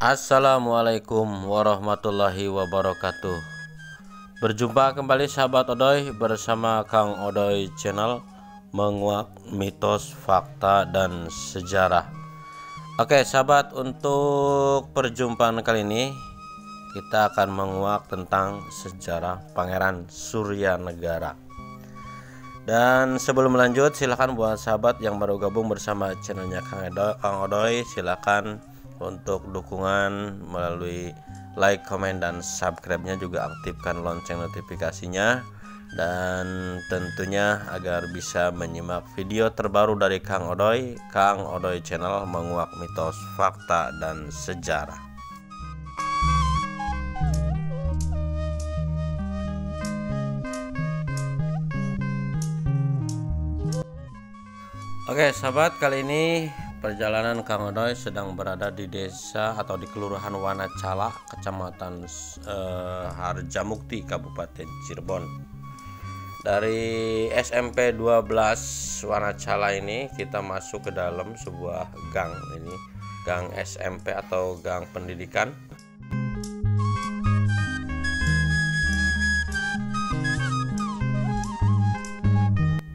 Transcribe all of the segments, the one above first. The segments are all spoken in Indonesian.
Assalamualaikum warahmatullahi wabarakatuh. Berjumpa kembali sahabat Odoy bersama Kang Odoy Channel, menguak mitos, fakta, dan sejarah. Oke sahabat, untuk perjumpaan kali ini kita akan menguak tentang sejarah Pangeran Suryanegara. Dan sebelum lanjut, silahkan buat sahabat yang baru gabung bersama channelnya Kang Odoy, silahkan untuk dukungan melalui like, komen, dan subscribe-nya, juga aktifkan lonceng notifikasinya, dan tentunya agar bisa menyimak video terbaru dari Kang Odoy Channel, menguak mitos, fakta, dan sejarah. Oke sahabat, kali ini perjalanan Kang Odoy sedang berada di desa atau di Kelurahan Wanacala, Kecamatan Harjamukti, Kabupaten Cirebon. Dari SMP 12 Wanacala ini kita masuk ke dalam sebuah gang, ini gang SMP atau gang pendidikan.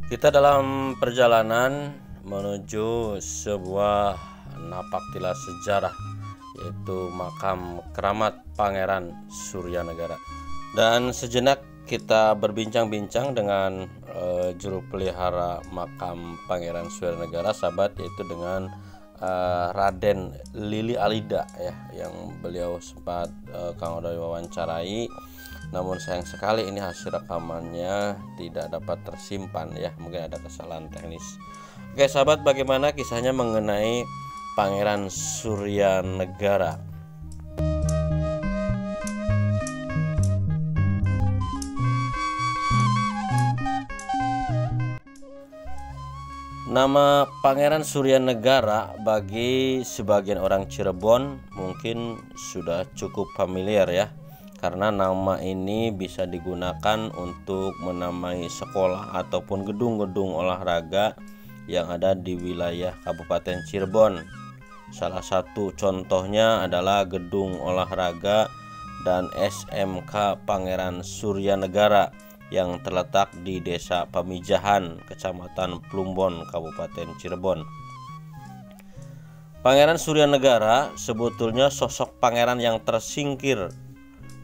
Kita dalam perjalanan menuju sebuah napaktilas sejarah, yaitu makam keramat Pangeran Suryanegara. Dan sejenak kita berbincang-bincang dengan juru pelihara makam Pangeran Suryanegara, sahabat, yaitu dengan Raden Lili Alida ya, yang beliau sempat Kang Odoy wawancarai. Namun sayang sekali ini hasil rekamannya tidak dapat tersimpan ya, mungkin ada kesalahan teknis. Oke sahabat, bagaimana kisahnya mengenai Pangeran Suryanegara? Nama Pangeran Suryanegara bagi sebagian orang Cirebon mungkin sudah cukup familiar ya, karena nama ini bisa digunakan untuk menamai sekolah ataupun gedung-gedung olahraga yang ada di wilayah Kabupaten Cirebon. Salah satu contohnya adalah Gedung Olahraga dan SMK Pangeran Suryanegara yang terletak di Desa Pamijahan, Kecamatan Plumbon, Kabupaten Cirebon. Pangeran Suryanegara sebetulnya sosok pangeran yang tersingkir.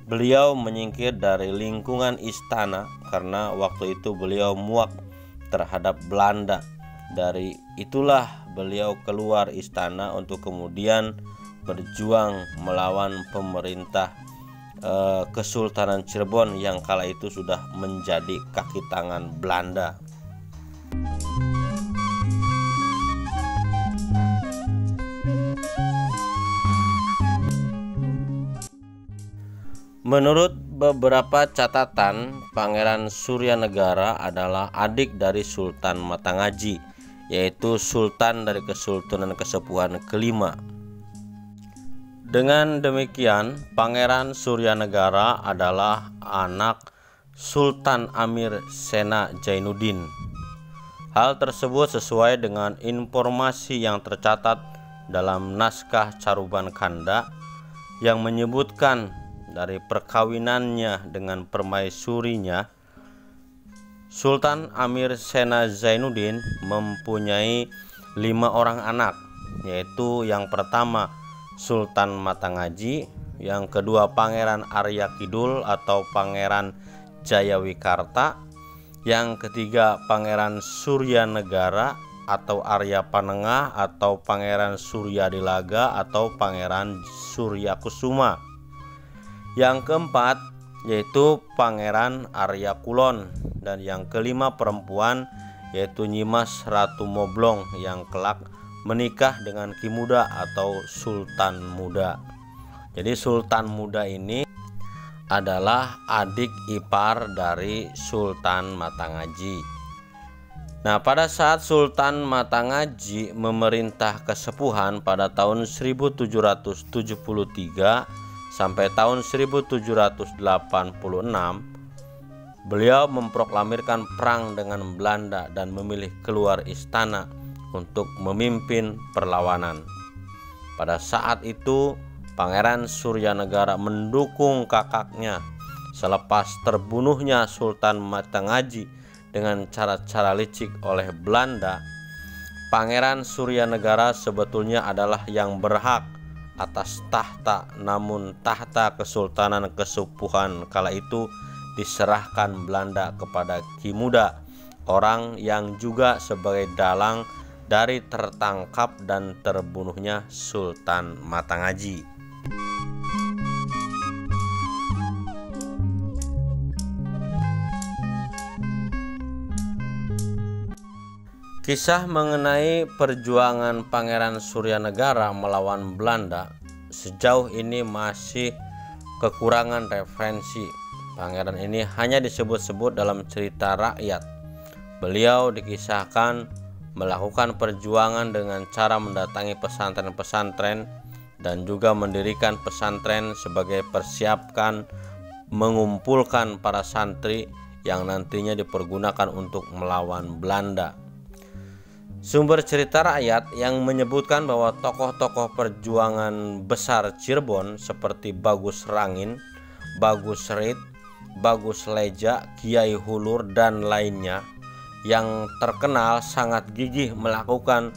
Beliau menyingkir dari lingkungan istana karena waktu itu beliau muak terhadap Belanda. Dari itulah beliau keluar istana untuk kemudian berjuang melawan pemerintah Kesultanan Cirebon yang kala itu sudah menjadi kaki tangan Belanda. Menurut beberapa catatan, Pangeran Suryanegara adalah adik dari Sultan Matangaji, yaitu sultan dari Kesultanan Kesepuhan kelima. Dengan demikian, Pangeran Suryanegara adalah anak Sultan Amir Sena Jainuddin. Hal tersebut sesuai dengan informasi yang tercatat dalam naskah Caruban Kanda yang menyebutkan dari perkawinannya dengan permaisurinya, Sultan Amir Sena Jainuddin mempunyai 5 orang anak, yaitu yang pertama Sultan Matangaji, yang kedua Pangeran Arya Kidul atau Pangeran Jayawikarta, yang ketiga Pangeran Suryanegara atau Arya Panengah atau Pangeran Suryadilaga atau Pangeran Suryakusuma, yang keempat yaitu Pangeran Arya Kulon, dan yang kelima perempuan yaitu Nyimas Ratu Moblong yang kelak menikah dengan Ki Muda atau Sultan Muda. Jadi Sultan Muda ini adalah adik ipar dari Sultan Matangaji. Nah, pada saat Sultan Matangaji memerintah kesepuhan pada tahun 1773 sampai tahun 1786, beliau memproklamirkan perang dengan Belanda dan memilih keluar istana untuk memimpin perlawanan. Pada saat itu Pangeran Suryanegara mendukung kakaknya selepas terbunuhnya Sultan Matangaji dengan cara-cara licik oleh Belanda. Pangeran Suryanegara sebetulnya adalah yang berhak atas tahta, namun tahta Kesultanan Kesepuhan kala itu diserahkan Belanda kepada Ki Muda, orang yang juga sebagai dalang dari tertangkap dan terbunuhnya Sultan Matangaji. Kisah mengenai perjuangan Pangeran Suryanegara melawan Belanda sejauh ini masih kekurangan referensi. Pangeran ini hanya disebut-sebut dalam cerita rakyat. Beliau dikisahkan melakukan perjuangan dengan cara mendatangi pesantren-pesantren dan juga mendirikan pesantren sebagai persiapkan mengumpulkan para santri yang nantinya dipergunakan untuk melawan Belanda. Sumber cerita rakyat yang menyebutkan bahwa tokoh-tokoh perjuangan besar Cirebon seperti Bagus Rangin, Bagus Rit, Bagus Leja, Kiai Hulur, dan lainnya yang terkenal sangat gigih melakukan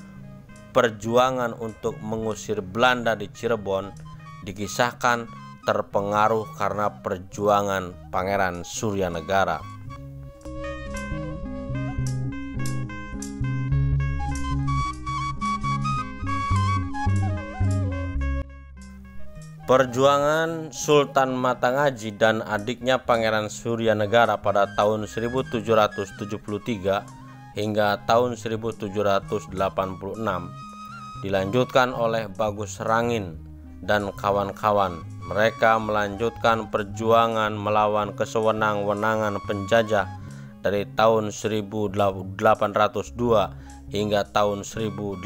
perjuangan untuk mengusir Belanda di Cirebon, dikisahkan terpengaruh karena perjuangan Pangeran Suryanegara. Perjuangan Sultan Matangaji dan adiknya Pangeran Suryanegara pada tahun 1773 hingga tahun 1786 dilanjutkan oleh Bagus Rangin dan kawan-kawan. Mereka melanjutkan perjuangan melawan kesewenang-wenangan penjajah dari tahun 1802 hingga tahun 1818.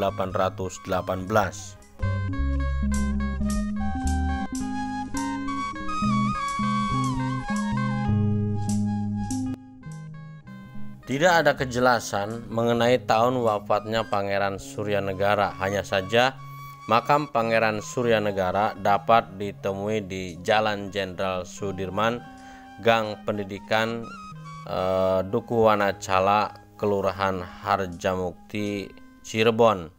Tidak ada kejelasan mengenai tahun wafatnya Pangeran Suryanegara, hanya saja makam Pangeran Suryanegara dapat ditemui di Jalan Jenderal Sudirman, Gang Pendidikan, Duku Wanacala, Kelurahan Harjamukti, Cirebon.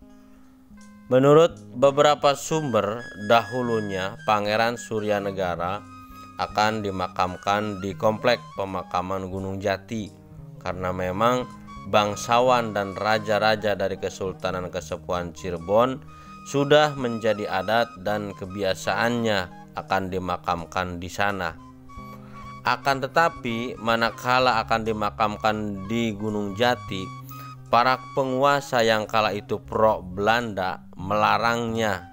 Menurut beberapa sumber, dahulunya Pangeran Suryanegara akan dimakamkan di Komplek Pemakaman Gunung Jati, karena memang bangsawan dan raja-raja dari Kesultanan Kesepuhan Cirebon sudah menjadi adat dan kebiasaannya akan dimakamkan di sana. Akan tetapi manakala akan dimakamkan di Gunung Jati, para penguasa yang kala itu pro Belanda melarangnya.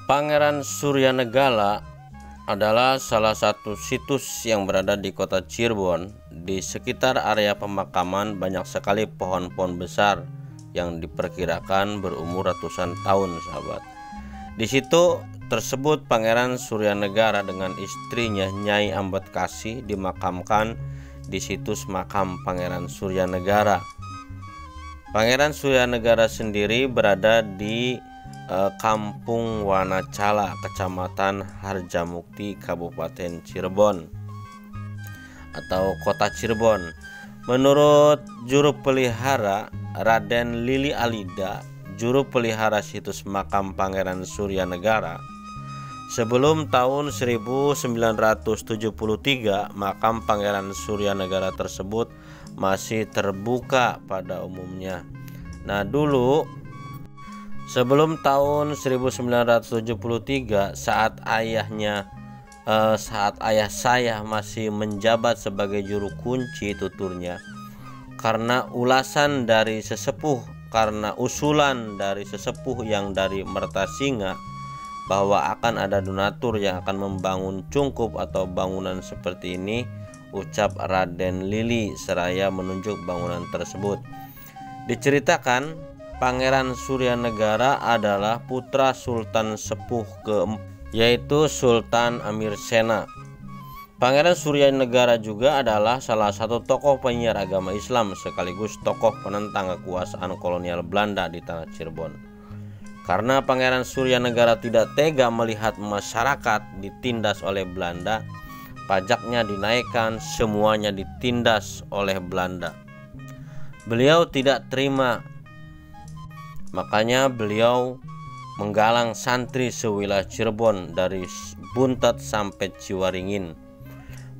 Pangeran Suryanegara adalah salah satu situs yang berada di kota Cirebon. Di sekitar area pemakaman banyak sekali pohon-pohon besar yang diperkirakan berumur ratusan tahun, sahabat. Di situ tersebut Pangeran Suryanegara dengan istrinya Nyai Ambedkasi dimakamkan di situs makam Pangeran Suryanegara. Pangeran Suryanegara sendiri berada di Kampung Wanacala, Kecamatan Harjamukti, Kabupaten Cirebon atau Kota Cirebon. Menurut juru pelihara Raden Lili Alida, juru pelihara situs makam Pangeran Suryanegara, sebelum tahun 1973 makam Pangeran Suryanegara tersebut masih terbuka pada umumnya. Nah, dulu sebelum tahun 1973 saat ayah saya masih menjabat sebagai juru kunci, tuturnya, karena usulan dari sesepuh yang dari Mertasinga bahwa akan ada donatur yang akan membangun cungkup atau bangunan seperti ini, ucap Raden Lili seraya menunjuk bangunan tersebut. Diceritakan Pangeran Suryanegara adalah putra Sultan Sepuh keempat, yaitu Sultan Amir Sena. Pangeran Suryanegara juga adalah salah satu tokoh penyiar agama Islam sekaligus tokoh penentang kekuasaan kolonial Belanda di tanah Cirebon. Karena Pangeran Suryanegara tidak tega melihat masyarakat ditindas oleh Belanda, pajaknya dinaikkan, semuanya ditindas oleh Belanda. Beliau tidak terima, makanya beliau menggalang santri sewilayah Cirebon dari Buntet sampai Ciwaringin.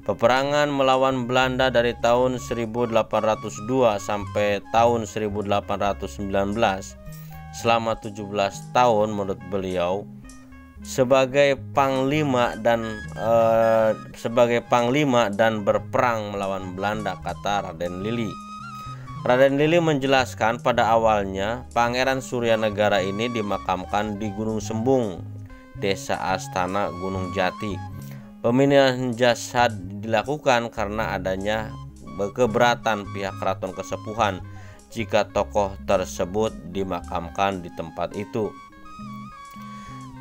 Peperangan melawan Belanda dari tahun 1802 sampai tahun 1819 selama 17 tahun menurut beliau sebagai panglima dan berperang melawan Belanda, kata Raden Lili. Raden Lili menjelaskan pada awalnya Pangeran Suryanegara ini dimakamkan di Gunung Sembung, Desa Astana, Gunung Jati. Pemindahan jasad dilakukan karena adanya keberatan pihak keraton Kesepuhan jika tokoh tersebut dimakamkan di tempat itu.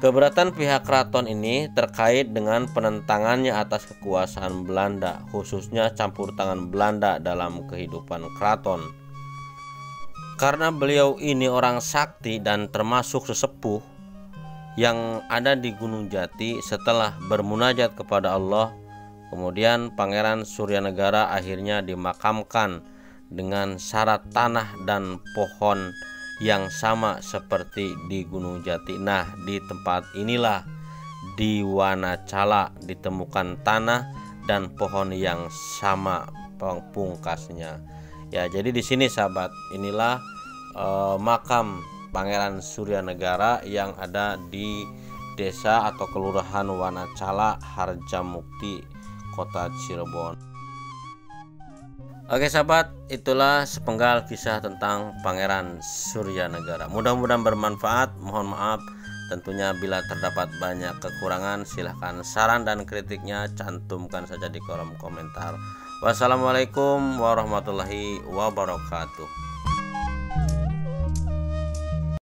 Keberatan pihak keraton ini terkait dengan penentangannya atas kekuasaan Belanda, khususnya campur tangan Belanda dalam kehidupan keraton. Karena beliau ini orang sakti dan termasuk sesepuh yang ada di Gunung Jati, setelah bermunajat kepada Allah, kemudian Pangeran Suryanegara akhirnya dimakamkan dengan syarat tanah dan pohon yang sama seperti di Gunung Jati. Nah, di tempat inilah di Wanacala ditemukan tanah dan pohon yang sama pungkasnya. Ya, jadi di sini sahabat, inilah makam Pangeran Suryanegara yang ada di desa atau kelurahan Wanacala, Harjamukti, Kota Cirebon. Oke sahabat, itulah sepenggal kisah tentang Pangeran Suryanegara. Mudah-mudahan bermanfaat. Mohon maaf tentunya bila terdapat banyak kekurangan. Silahkan saran dan kritiknya cantumkan saja di kolom komentar. Wassalamualaikum warahmatullahi wabarakatuh.